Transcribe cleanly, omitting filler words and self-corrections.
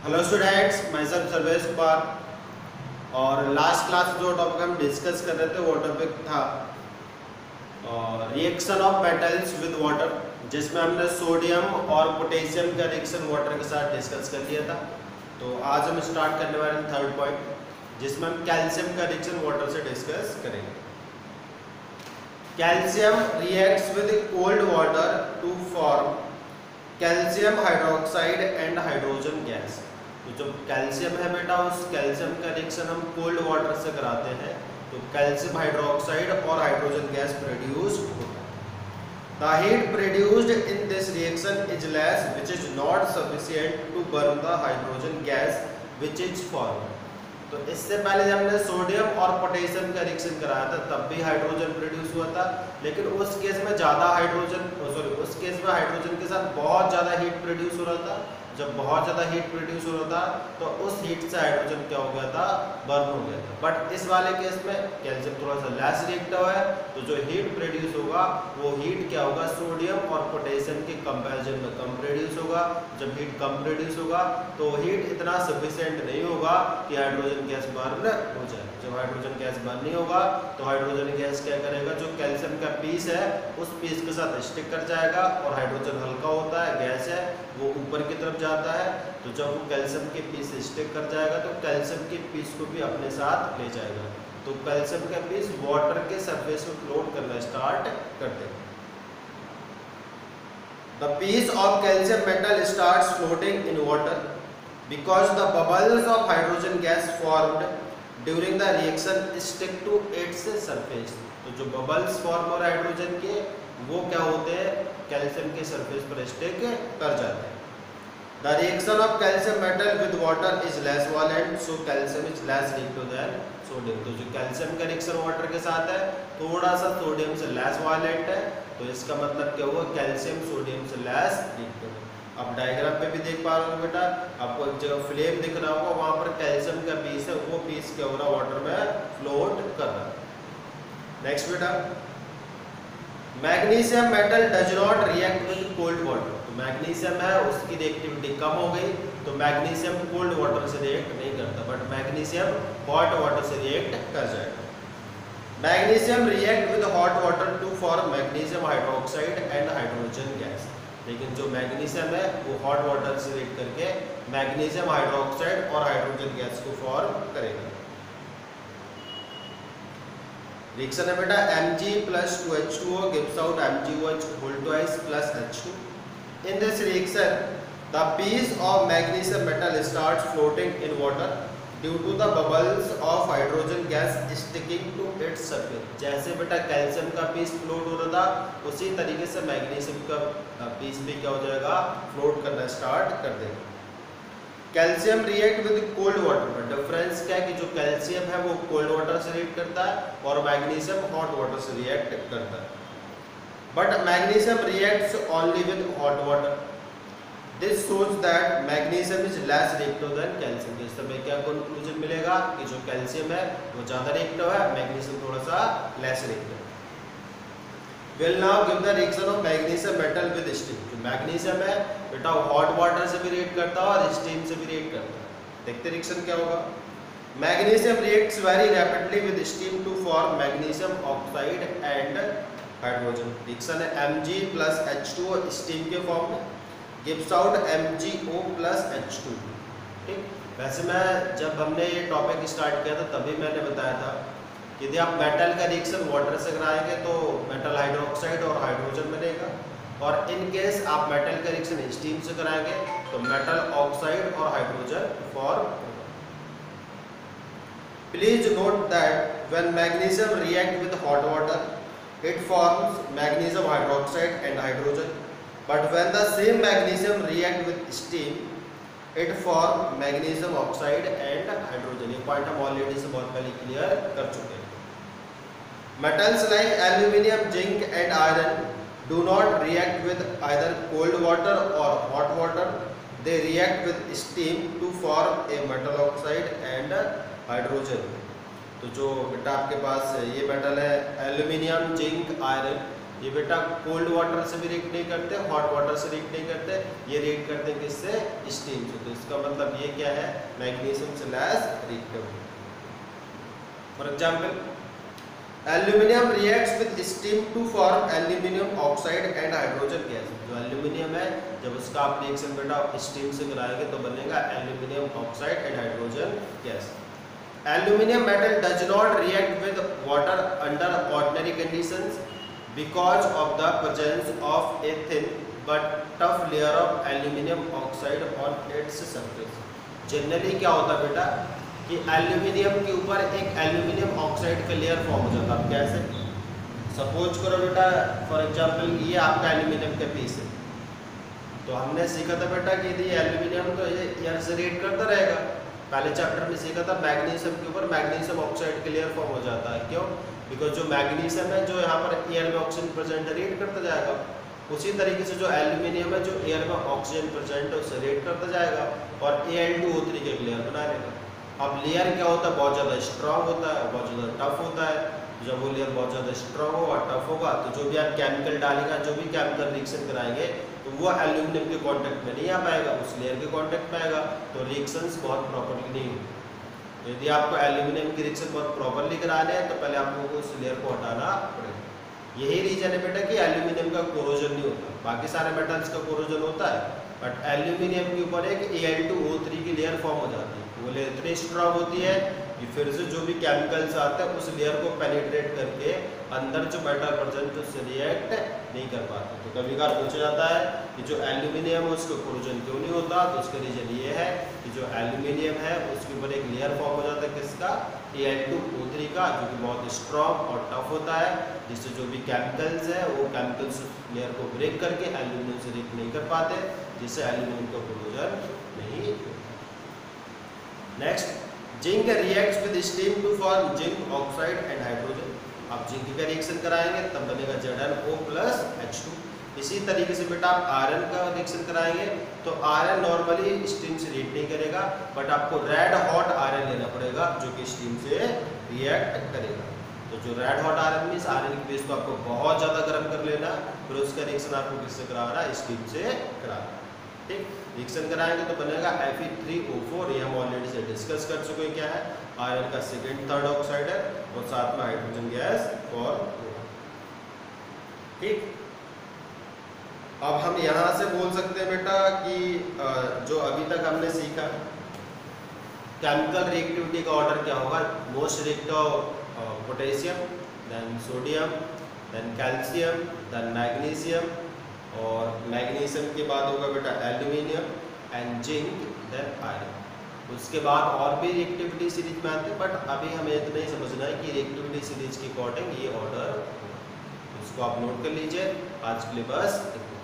Hello students, मैं सर्वेश कुमार। और last class जो टॉपिक हम डिस्कस कर रहे थे वो टॉपिक था reaction of metals with water, जिसमें हमने सोडियम और पोटेशियम का रिएक्शन वाटर के साथ डिस्कस कर लिया था। तो आज हम स्टार्ट करने वाले हैं थर्ड पॉइंट, जिसमें हम कैल्शियम का रिएक्शन वाटर से डिस्कस करेंगे। Calcium reacts with cold water to form calcium hydroxide and hydrogen gas. तो जो कैल्शियम है बेटा, उस कैल्शियम का रिएक्शन हम कोल्ड वाटर से कराते हैं तो कैल्शियम हाइड्रोक्साइड और हाइड्रोजन गैस प्रोड्यूस होता है। The heat produced in this reaction is less which is not sufficient to burn the hydrogen gas which is form. तो इससे पहले जब हमने सोडियम और पोटेशियम का रिएक्शन कराया था तब भी हाइड्रोजन प्रोड्यूस हुआ था, लेकिन उस केस में ज़्यादा उस केस में हाइड्रोजन के साथ बहुत ज़्यादा हीट प्रोड्यूस हो रहा था। जब बहुत ज़्यादा हीट प्रोड्यूस हो रहा था तो उस हीट से हाइड्रोजन क्या हो गया था, बर्न हो गया था। बट इस वाले केस में कैल्शियम थोड़ा सा लेस रिएक्टिव है, तो जो हीट प्रोड्यूस होगा वो हीट क्या होगा, सोडियम और पोटेशियम के कंपैरिजन में कम प्रोड्यूस होगा। जब हीट कम प्रोड्यूस होगा तो हीट इतना सफिशिएंट नहीं होगा कि हाइड्रोजन गैस बर्न हो जाए। जब हाइड्रोजन गैस बर्न नहीं होगा तो हाइड्रोजन गैस क्या करेगा, जो कैल्शियम का पीस है उस पीस के साथ स्टिक कर जाएगा, और हाइड्रोजन हल्का होता है, गैस है, वो ऊपर की तरफ जाता है। तो जब वो कैल्शियम के पीस स्टिक कर जाएगा तो कैल्शियम के पीस को भी अपने साथ ले जाएगा। तो कैल्शियम का पीस वाटर के सरफेस में फ्लोट करना स्टार्ट कर देगा। The piece of calcium metal starts floating in water because the bubbles of hydrogen gas formed during the reaction stick to its surface। तो जो bubbles फॉर्म हो रहे हाइड्रोजन के वो क्या होते हैं, कैल्शियम के सरफेस पर स्टिक कर जाते हैं। The reaction of calcium metal with water is less violent, so calcium is less reactive than sodium। तो जो कैल्शियम का रिएक्शन वाटर के साथ है थोड़ा सा सोडियम से लेस वायलेंट है, तो इसका मतलब क्या हुआ, कैल्शियम सोडियम से लेस रिएक्टिव है। अब डायग्राम पे भी देख पा रहे हो बेटा, आपको एक जगह फ्लेम दिख रहा होगा, वहां पर कैल्शियम का पीस है, वो पीस क्या हो रहा है, वाटर में फ्लोट कर रहा है। नेक्स्ट बेटा, magnesium metal does not react with cold water. तो मैग्नीशियम है उसकी रिएक्टिविटी कम हो गई, तो मैग्नीशियम कोल्ड वाटर से रिएक्ट नहीं करता, बट मैग्नीशियम हॉट वाटर से रिएक्ट कर जाएगा। Magnesium react with hot water to form magnesium hydroxide and hydrogen gas. लेकिन जो मैग्नीशियम है वो हॉट वाटर से रिएक्ट करके मैग्नीशियम हाइड्रोक्साइड और हाइड्रोजन गैस को फॉर्म करेगा। रिएक्शन है बेटा Mg plus 2H2O gives out MgOH whole twice plus H2। In this reaction, the piece of magnesium metal starts floating in water due to the bubbles of hydrogen gas sticking to its surface। जैसे बेटा calcium का piece float हो रहा था उसी तरीके से magnesium का पीस भी क्या हो जाएगा, फ्लोट करना स्टार्ट कर देगा। Calcium react with cold water में डिफरेंस क्या है कि जो कैल्शियम है वो कोल्ड वाटर से रिएक्ट करता है और मैग्नीशियम हॉट वाटर से रिएक्ट करता है। But magnesium reacts only with hot water. This shows that magnesium is less reactive than calcium. इस समय क्या कंक्लूजन मिलेगा कि जो कैल्शियम है वो ज़्यादा रिएक्टिव है, मैग्नीशियम थोड़ा सा less reactive. Will now give the reaction of magnesium metal with steam. जो मैग्नीशियम है बेटा वो हॉट वाटर से भी रिएक्ट करता है और स्टीम से भी रिएक्ट करता है। देखते रिएक्शन क्या होगा। Magnesium reacts very rapidly with steam to form magnesium oxide and hydrogen. Reaction है Mg plus H2O स्टीम के फॉर्म में, gives out MgO plus H2। ठीक, वैसे मैं जब हमने ये टॉपिक स्टार्ट किया था तभी मैंने बताया था कि यदि आप मेटल का रिएक्शन वाटर से कराएंगे तो मेटल हाइड्रोक्साइड और हाइड्रोजन बनेगा, और इन केस आप मेटल का रिएक्शन स्टीम से कराएंगे तो मेटल ऑक्साइड और हाइड्रोजन फॉर्म होगा। Please note that when magnesium react with hot water it forms magnesium hydroxide and hydrogen, but when the same magnesium react with steam it form magnesium oxide and hydrogen। ये point हम already से बहुत पहले clear कर चुके हैं। Metals like aluminium, zinc and iron do not react with either cold water or hot water, they react with steam to form a metal oxide and hydrogen। तो जो बेटा आपके पास ये मेटल है एल्यूमिनियम, जिंक, आयरन, ये बेटा cold water से भी रिएक्ट नहीं करते, हॉट वाटर से रिएक्ट नहीं करते, ये रिएक्ट करते हैं किससे? स्टीम से। तो इसका मतलब ये क्या है? मैग्नीशियम से less reactable. For example aluminium reacts with steam to form aluminium oxide and hydrogen gas. जो एल्यूमिनियम है जब उसका आप रिएक्शन बेटा स्टीम से कराएंगे तो बनेगा aluminium oxide and hydrogen gas. Aluminium metal does not react with water under ordinary conditions because of the presence of a thin but tough layer of aluminum oxide on its surface। Generally क्या होता है बेटा कि aluminium के ऊपर एक aluminium oxide का layer form हो जाता है। कैसे? सपोज करो बेटा फॉर एग्जांपल ये आपका एल्यूमिनियम का पीस है, तो हमने सीखा था बेटा कि यदि एल्यूमिनियम तो ये एयर से रिएक्ट करता रहेगा। पहले चैप्टर में सीखा था मैग्नीशियम के ऊपर मैग्नीशियम ऑक्साइड का लेयर फॉर्म हो जाता है। क्यों? बिकॉज जो मैग्नीशियम है जो यहाँ पर एयर में ऑक्सीजन प्रेजेंट है रिएक्ट करता जाएगा, उसी तरीके से जो एल्यूमिनियम है जो एयर में ऑक्सीजन प्रेजेंट है उससे रिएक्ट करता जाएगा और Al2O3 के लेयर बना लेगा। अब लेयर क्या होता है? बहुत ज़्यादा स्ट्रांग होता है, बहुत ज़्यादा टफ होता है। जब वो लेयर बहुत ज़्यादा स्ट्रांग होगा, टफ होगा, तो जो भी आप केमिकल डालेगा, जो भी केमिकल रिएक्शन कराएंगे तो वो एल्यूमिनियम के कांटेक्ट में नहीं आ पाएगा, उस लेयर के कांटेक्ट में आएगा, तो रिएक्शंस बहुत प्रॉपर्ली नहीं होगी। यदि आपको एल्यूमिनियम की रिएक्शन बहुत प्रॉपर्ली कराने हैं तो पहले आप लोगों को उस लेयर को हटाना पड़ेगा। यही रीजन है बेटा कि एल्यूमिनियम का कोरोजन नहीं होता। बाकी सारे मेटल्स का कोरोजन होता है, बट एल्यूमिनियम के ऊपर एक Al2O3 की लेयर फॉर्म हो जाती है। वो लेयर इतनी स्ट्रांग होती है कि फिर से जो भी केमिकल्स आते हैं उस लेयर को पेनिट्रेट करके अंदर जो मेटल प्रेजेंट है उससे रिएक्ट नहीं कर पाते। तो कभी कभार पूछा जाता है कि जो एल्यूमिनियम है उसका कोरोजन क्यों नहीं होता, तो उसका रीजन ये है कि जो एल्यूमिनियम है उसके ऊपर एक लेयर फॉर्म हो जाता है किसका? Al2O3 का, जो कि बहुत स्ट्रॉन्ग और टफ होता है, जिससे जो भी केमिकल्स है वो केमिकल्स लेयर को ब्रेक करके एल्यूमिनियम से रिएक्ट नहीं कर पाते, जिससे एल्यूमिनियम का कोरोजन नहीं होता। Next, zinc reacts with steam to form zinc oxide and hydrogen. आप जिंक का रिएक्शन कराएंगे तब बनेगा ZnO+H2। इसी तरीके से बेटा आप आयरन का रिएक्शन कराएंगे तो आयरन नॉर्मली स्टीम से रिएक्ट नहीं करेगा, बट आपको रेड हॉट आयरन लेना पड़ेगा जो कि स्टीम से रिएक्ट करेगा। तो जो red hot iron means iron की बेस को आपको बहुत ज़्यादा गर्म कर लेना, फिर उसका रिएक्शन आपको किससे कराना? स्टीम से कराना। ठीक, रिएक्शन कराएंगे तो बनेगा Fe3O4। ये हम ऑलरेडी से डिस्कस कर चुके हैं क्या है, आयरन का सेकेंड थर्ड ऑक्साइड है और साथ में हाइड्रोजन गैस और ठीक। अब हम यहाँ से बोल सकते हैं बेटा कि जो अभी तक हमने सीखा केमिकल रिएक्टिविटी का ऑर्डर क्या होगा? Most reactive potassium, then sodium, then calcium, then magnesium, और मैग्नीशियम के बाद होगा बेटा aluminium and zinc, then iron. उसके बाद और भी रिएक्टिविटी सीरीज में आते हैं, बट अभी हमें इतना ही समझना है कि रिएक्टिविटी सीरीज के अकॉर्डिंग ये ऑर्डर, इसको आप नोट कर लीजिए। आज के लिए बस इतना।